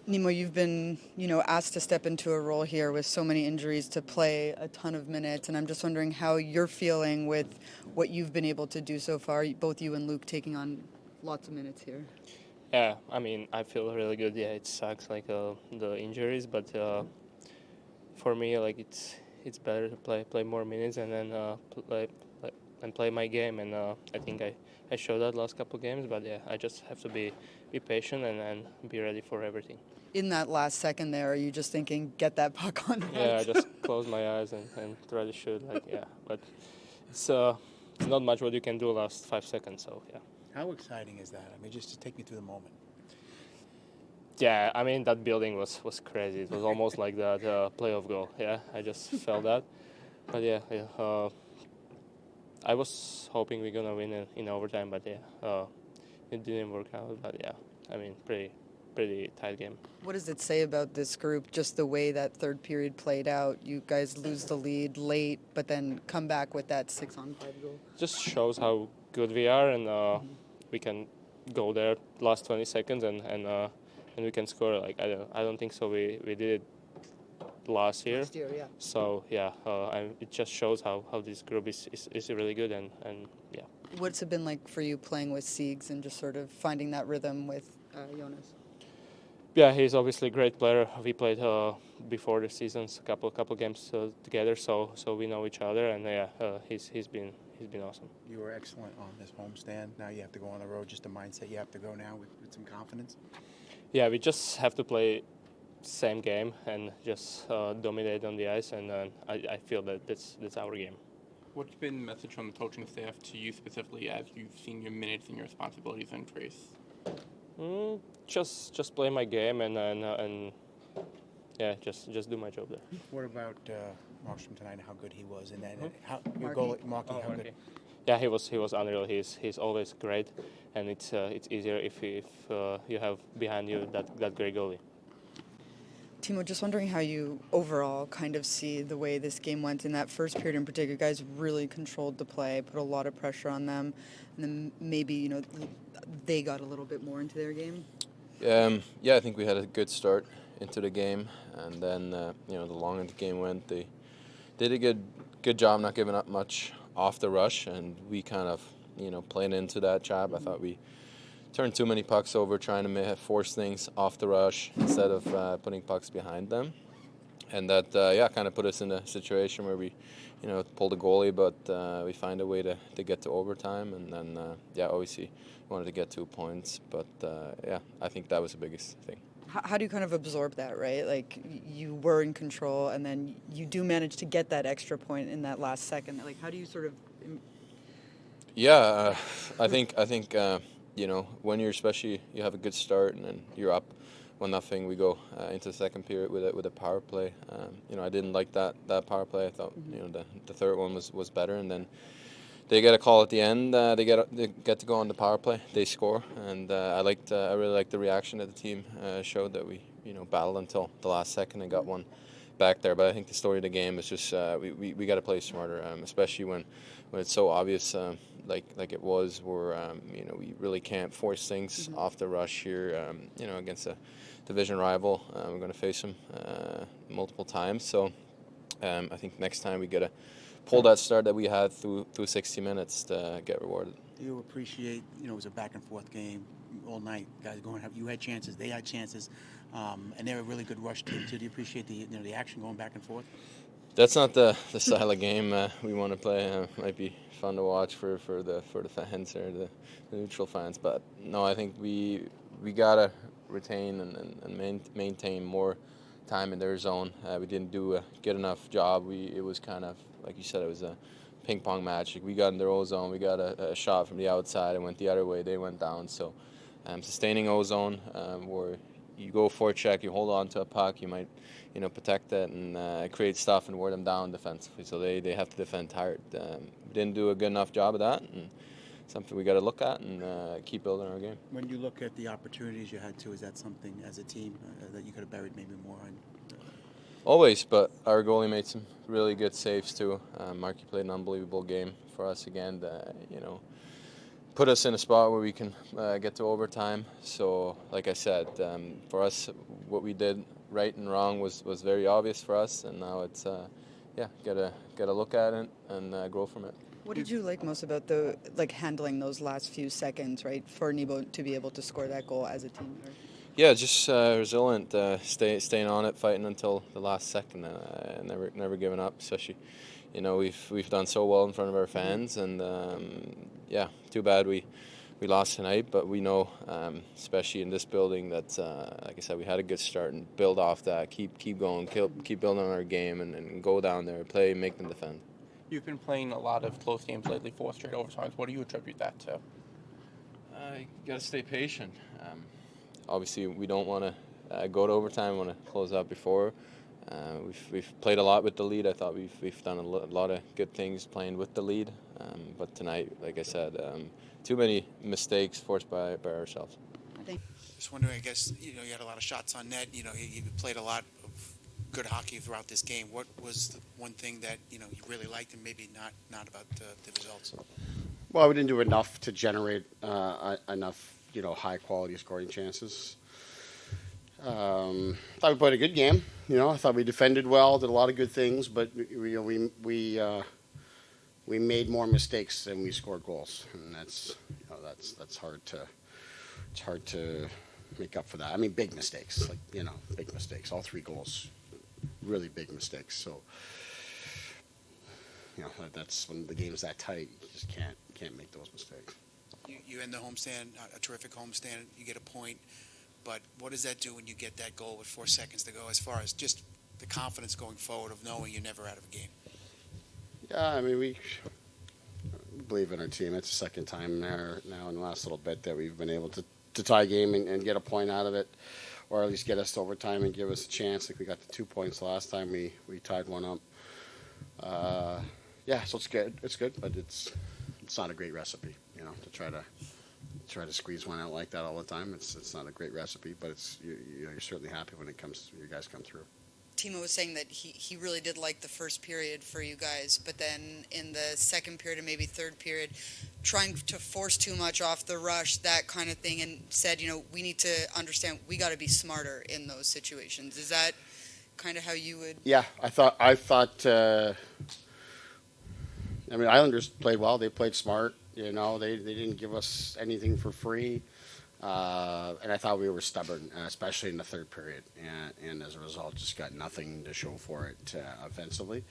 Nemo, you've been, asked to step into a role here with so many injuries to play a ton of minutes, and I'm just wondering how you're feeling with what you've been able to do so far, both you and Luke taking on lots of minutes here. Yeah, I mean, I feel really good. Yeah, it sucks like the injuries, but for me, like it's better to play more minutes and then play my game. And I think I showed that last couple games. But yeah, I just have to be patient and be ready for everything. In that last second there, are you just thinking, get that puck on net? Yeah, I just close my eyes and try to shoot. Like yeah, but it's not much what you can do last 5 seconds. So yeah. How exciting is that? I mean, just to take me through the moment. Yeah, I mean that building was crazy. It was almost like that playoff goal. Yeah, I just felt that. But yeah, I was hoping we're gonna win in overtime, but yeah, it didn't work out. But yeah, I mean pretty tight game. What does it say about this group, just the way that third period played out? You guys lose the lead late, but then come back with that 6-on-5 goal. Just shows how good we are, and we can go there last 20 seconds and we can score. Like I don't think so. We did it last year. Yeah. So yeah, it just shows how this group is really good and yeah. What's it been like for you playing with Siegs and just sort of finding that rhythm with Jonas? Yeah, he's obviously a great player. We played before the seasons a couple games together, so we know each other, and yeah, he's been awesome. You were excellent on this homestand. Now you have to go on the road. Just a mindset you have to go now with some confidence. Yeah, we just have to play same game and just dominate on the ice, and I feel that that's our game. What's been the message from the coaching staff to you specifically as you've seen your minutes and your responsibilities increase? Just play my game and yeah, just do my job there. What about Markstrom tonight and how good he was? And then how your Markey. goal, Markey, how good? Yeah, he was unreal. He's always great, and it's easier if you have behind you that great goalie. Timo, just wondering how you overall kind of see the way this game went in that first period in particular. You guys really controlled the play, put a lot of pressure on them, and then maybe, they got a little bit more into their game. Yeah, I think we had a good start into the game, and then the longer the game went, they did a good job not giving up much off the rush, and we kind of played into that job. I thought we turned too many pucks over, trying to force things off the rush instead of putting pucks behind them, and that kind of put us in a situation where we pulled a goalie, but we find a way to get to overtime, and then obviously wanted to get 2 points, but I think that was the biggest thing. How do you kind of absorb that, right? Like, you were in control, and then you do manage to get that extra point in that last second. Like, how do you sort of... Yeah, I think when you have a good start and then you're up 1-0, we go into the second period with a power play. I didn't like that power play. I thought the third one was better, and then they get a call at the end. They get to go on the power play. They score, and I really liked the reaction that the team showed, that we battled until the last second and got one back there. But I think the story of the game is just we got to play smarter, especially when it's so obvious, like it was, where we really can't force things off the rush here. Against a division rival, we're going to face them multiple times. So I think next time we got to pull that start that we had through 60 minutes to get rewarded. Do you appreciate, it was a back and forth game all night, guys going, you had chances, they had chances, and they're a really good rush team too. Do you appreciate the action going back and forth? That's not the style of game we want to play. Might be fun to watch for the fans or the neutral fans, but no, I think we gotta retain and maintain more time in their zone. We didn't do a good enough job. It was kind of, like you said, it was a ping pong match. We got in their own zone. We got a shot from the outside and went the other way. They went down. So sustaining ozone, where you go for a check, you hold on to a puck, you might protect it and create stuff and wear them down defensively. So they have to defend tired. We didn't do a good enough job of that, and something we got to look at and keep building our game. When you look at the opportunities you had to, is that something as a team that you could have buried maybe more on? Always, but our goalie made some really good saves too. Markey played an unbelievable game for us again. put us in a spot where we can get to overtime. So, like I said, for us, what we did right and wrong was very obvious for us, and now it's gotta look at it and grow from it. What did you like most about handling those last few seconds, right, for Nebo to be able to score that goal as a team? Yeah, just resilient, staying on it, fighting until the last second, never giving up. Especially, we've done so well in front of our fans, and too bad we lost tonight. But we know, especially in this building, that like I said, we had a good start and build off that. Keep going, keep building on our game, and go down there, play, make them defend. You've been playing a lot of close games lately, 4 straight overtimes. What do you attribute that to? You got to stay patient. Obviously, we don't want to go to overtime. We want to close out before. We've played a lot with the lead. I thought we've done a lot of good things playing with the lead. But tonight, like I said, too many mistakes forced by ourselves. Just wondering, I guess, you had a lot of shots on net. You played a lot of good hockey throughout this game. What was the one thing that, you really liked and maybe not about the results? Well, we didn't do enough to generate enough, high-quality scoring chances. Thought we played a good game. I thought we defended well, did a lot of good things, but we made more mistakes than we scored goals, and that's hard to make up for that. I mean, big mistakes, big mistakes. All 3 goals, really big mistakes. So, that's when the game's that tight. You just can't make those mistakes. You end the homestand, a terrific homestand. You get a point, but what does that do when you get that goal with 4 seconds to go? As far as just the confidence going forward of knowing you're never out of a game. Yeah, I mean we believe in our team. It's the second time now in the last little bit that we've been able to tie a game and get a point out of it, or at least get us to overtime and give us a chance. Like we got the 2 points last time we tied one up. So it's good. It's good, but it's not a great recipe, to try to squeeze one out like that all the time. It's not a great recipe, but you're certainly happy when you guys come through. Timo was saying that he really did like the first period for you guys, but then in the second period and maybe third period, trying to force too much off the rush, that kind of thing, and said, we need to understand we got to be smarter in those situations. Is that kind of how you would? Yeah, I thought. Islanders played well. They played smart. They didn't give us anything for free. And I thought we were stubborn, especially in the third period, and as a result, just got nothing to show for it offensively.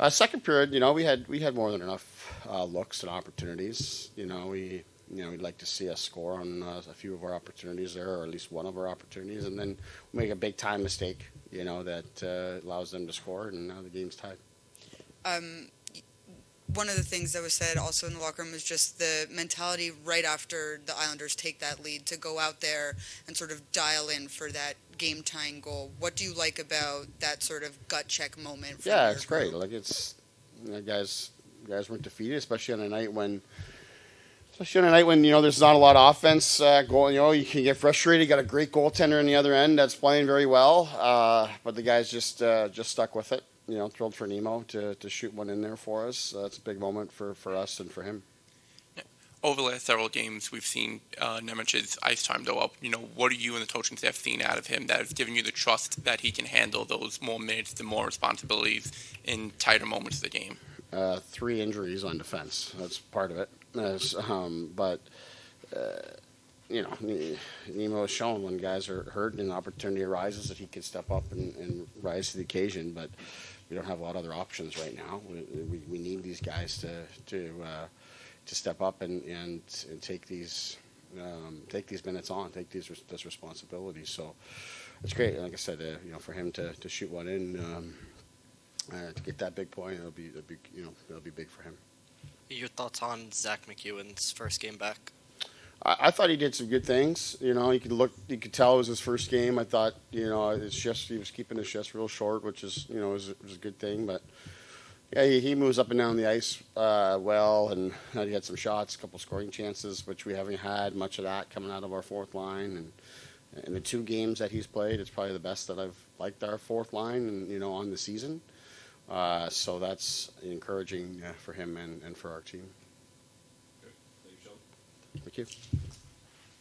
Second period, we had more than enough looks and opportunities. We'd like to see us score on a few of our opportunities there, or at least one of our opportunities, and then we make a big time mistake, that allows them to score, and now the game's tied. One of the things that was said also in the locker room is just the mentality right after the Islanders take that lead to go out there and sort of dial in for that game-tying goal. What do you like about that sort of gut check moment? Yeah, it's great. Like it's guys weren't defeated, especially on a night when there's not a lot of offense going. You can get frustrated. You got a great goaltender on the other end that's playing very well, but the guys just stuck with it. Thrilled for Nemo to shoot one in there for us. That's a big moment for us and for him. Yeah. Over the last several games, we've seen Nemec's ice time go up. What are you and the coaching staff seen out of him that has given you the trust that he can handle those more minutes, the more responsibilities in tighter moments of the game? 3 injuries on defense. That's part of it. Nemo has shown when guys are hurt and an opportunity arises that he can step up and rise to the occasion, but we don't have a lot of other options right now. We need these guys to step up and take these minutes on, take this responsibility. So it's great. Like I said, for him to shoot one in, to get that big point, it'll be big for him. Your thoughts on Zach McEwen's first game back? I thought he did some good things. You could tell it was his first game. I thought, his shifts, he was keeping his shifts real short, which is, was a good thing. But yeah, he moves up and down the ice well, and he had some shots, a couple scoring chances, which we haven't had much of that coming out of our fourth line. And in the 2 games that he's played, it's probably the best that I've liked our fourth line, and on the season. So that's encouraging for him and for our team. Thank you.